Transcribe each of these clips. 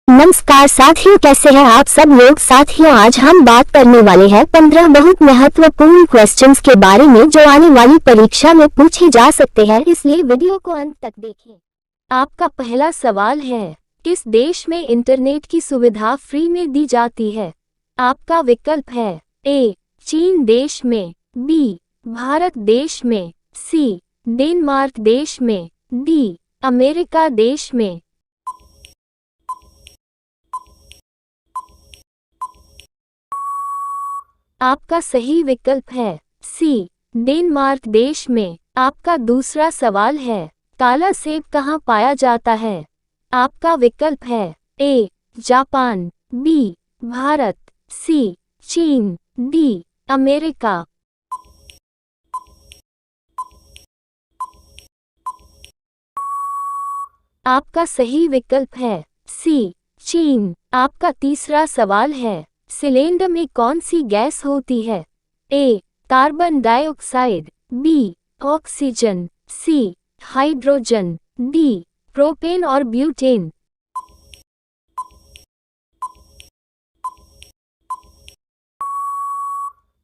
नमस्कार साथियों, कैसे हैं आप सब लोग। साथियों, आज हम बात करने वाले हैं 15 बहुत महत्वपूर्ण क्वेश्चंस के बारे में जो आने वाली परीक्षा में पूछे जा सकते हैं, इसलिए वीडियो को अंत तक देखें। आपका पहला सवाल है, किस देश में इंटरनेट की सुविधा फ्री में दी जाती है। आपका विकल्प है ए चीन देश में, बी भारत देश में, सी डेनमार्क देश में, डी अमेरिका देश में। आपका सही विकल्प है सी डेनमार्क देश में। आपका दूसरा सवाल है, काला सेब कहाँ पाया जाता है। आपका विकल्प है ए जापान, बी भारत, सी चीन, डी अमेरिका। आपका सही विकल्प है सी चीन। आपका तीसरा सवाल है, सिलेंडर में कौन सी गैस होती है। ए carbon dioxide, B oxygen, C hydrogen, D propane और ब्यूटेन।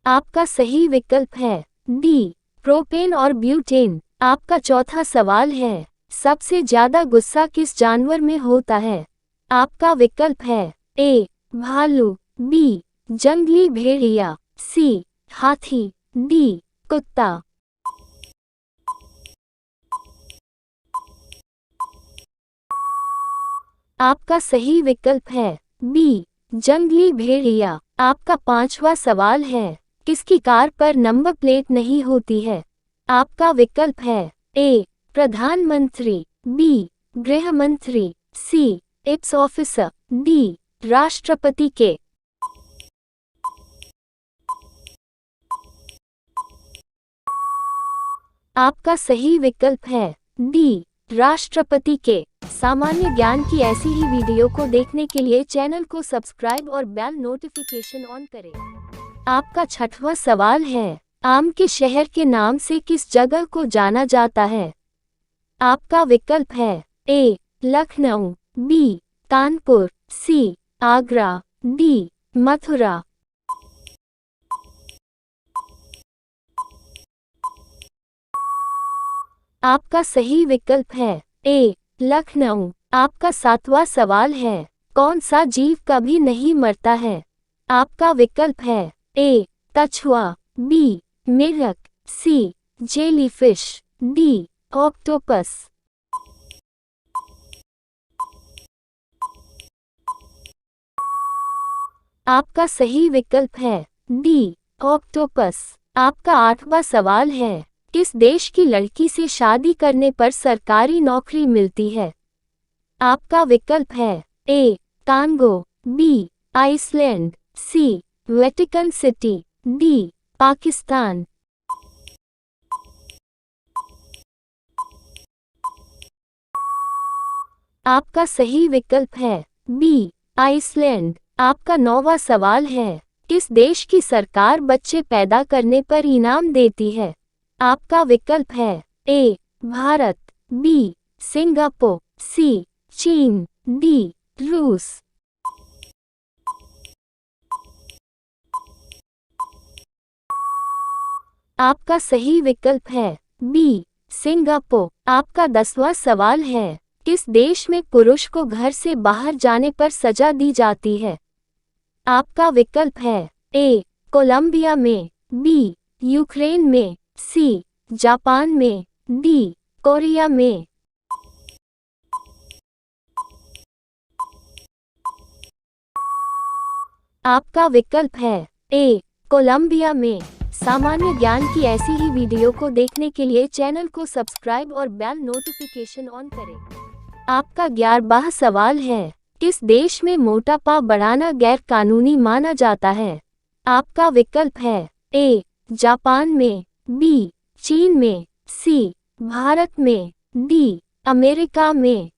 आपका सही विकल्प है डी प्रोपेन और ब्यूटेन। आपका चौथा सवाल है, सबसे ज्यादा गुस्सा किस जानवर में होता है। आपका विकल्प है ए भालू, बी जंगली भेड़िया, सी हाथी, डी कुत्ता। आपका सही विकल्प है बी जंगली भेड़िया। आपका पांचवा सवाल है, किसकी कार पर नंबर प्लेट नहीं होती है। आपका विकल्प है ए प्रधानमंत्री, बी गृह मंत्री, सी एक्स ऑफिसर, डी राष्ट्रपति के। आपका सही विकल्प है डी राष्ट्रपति के। सामान्य ज्ञान की ऐसी ही वीडियो को देखने के लिए चैनल को सब्सक्राइब और बेल नोटिफिकेशन ऑन करें। आपका छठवां सवाल है, आम के शहर के नाम से किस जगह को जाना जाता है। आपका विकल्प है ए लखनऊ, बी कानपुर, सी आगरा, डी मथुरा। आपका सही विकल्प है ए लखनऊ। आपका सातवां सवाल है, कौन सा जीव कभी नहीं मरता है। आपका विकल्प है ए कछुआ, बी मेढक, सी जेलीफिश, डी ऑक्टोपस। आपका सही विकल्प है डी ऑक्टोपस। आपका आठवां सवाल है, किस देश की लड़की से शादी करने पर सरकारी नौकरी मिलती है। आपका विकल्प है ए कांगो, बी आइसलैंड, सी वेटिकन सिटी, डी पाकिस्तान। आपका सही विकल्प है बी आइसलैंड। आपका नौवां सवाल है, किस देश की सरकार बच्चे पैदा करने पर इनाम देती है। आपका विकल्प है ए भारत, बी सिंगापुर, सी चीन, डी रूस। आपका सही विकल्प है बी सिंगापुर। आपका 10वां सवाल है, किस देश में पुरुष को घर से बाहर जाने पर सजा दी जाती है। आपका विकल्प है ए कोलंबिया में, बी यूक्रेन में, सी जापान में, डी कोरिया में। आपका विकल्प है ए कोलंबिया में। सामान्य ज्ञान की ऐसी ही वीडियो को देखने के लिए चैनल को सब्सक्राइब और बेल नोटिफिकेशन ऑन करें। आपका 11वां सवाल है, किस देश में मोटापा बढ़ाना गैर कानूनी माना जाता है। आपका विकल्प है ए जापान में, बी चीन में, सी भारत में, डी अमेरिका में।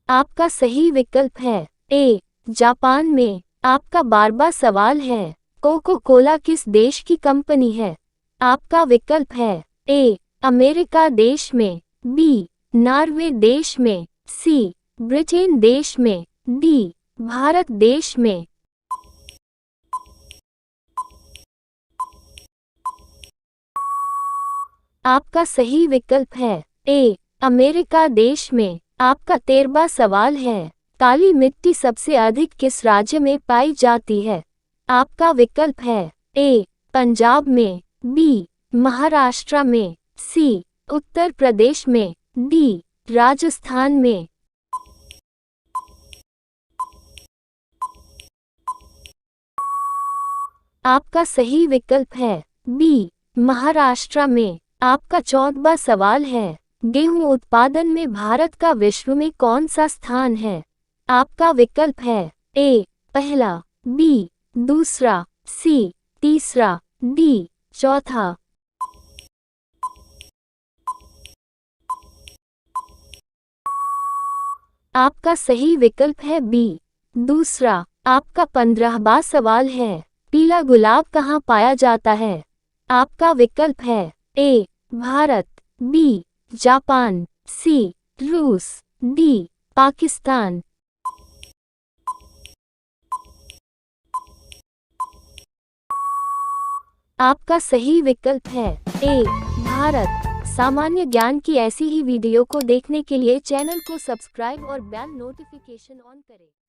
आपका सही विकल्प है ए जापान में। आपका 12वां सवाल है, कोको कोला किस देश की कंपनी है। आपका विकल्प है ए अमेरिका देश में, बी नॉर्वे देश में, सी ब्रिटेन देश में, डी भारत देश में। आपका सही विकल्प है ए अमेरिका देश में। आपका 13वां सवाल है, काली मिट्टी सबसे अधिक किस राज्य में पाई जाती है? आपका विकल्प है ए पंजाब में, बी महाराष्ट्र में, सी उत्तर प्रदेश में, डी राजस्थान में। आपका सही विकल्प है बी महाराष्ट्र में। आपका 14वां सवाल है, गेहूं उत्पादन में भारत का विश्व में कौन सा स्थान है? आपका विकल्प है ए पहला, बी दूसरा, सी तीसरा, डी चौथा। आपका सही विकल्प है बी दूसरा। आपका 15वां सवाल है, पीला गुलाब कहाँ पाया जाता है? आपका विकल्प है ए भारत, बी जापान, सी रूस, डी पाकिस्तान। आपका सही विकल्प है ए भारत। सामान्य ज्ञान की ऐसी ही वीडियो को देखने के लिए चैनल को सब्सक्राइब और बेल नोटिफिकेशन ऑन करें।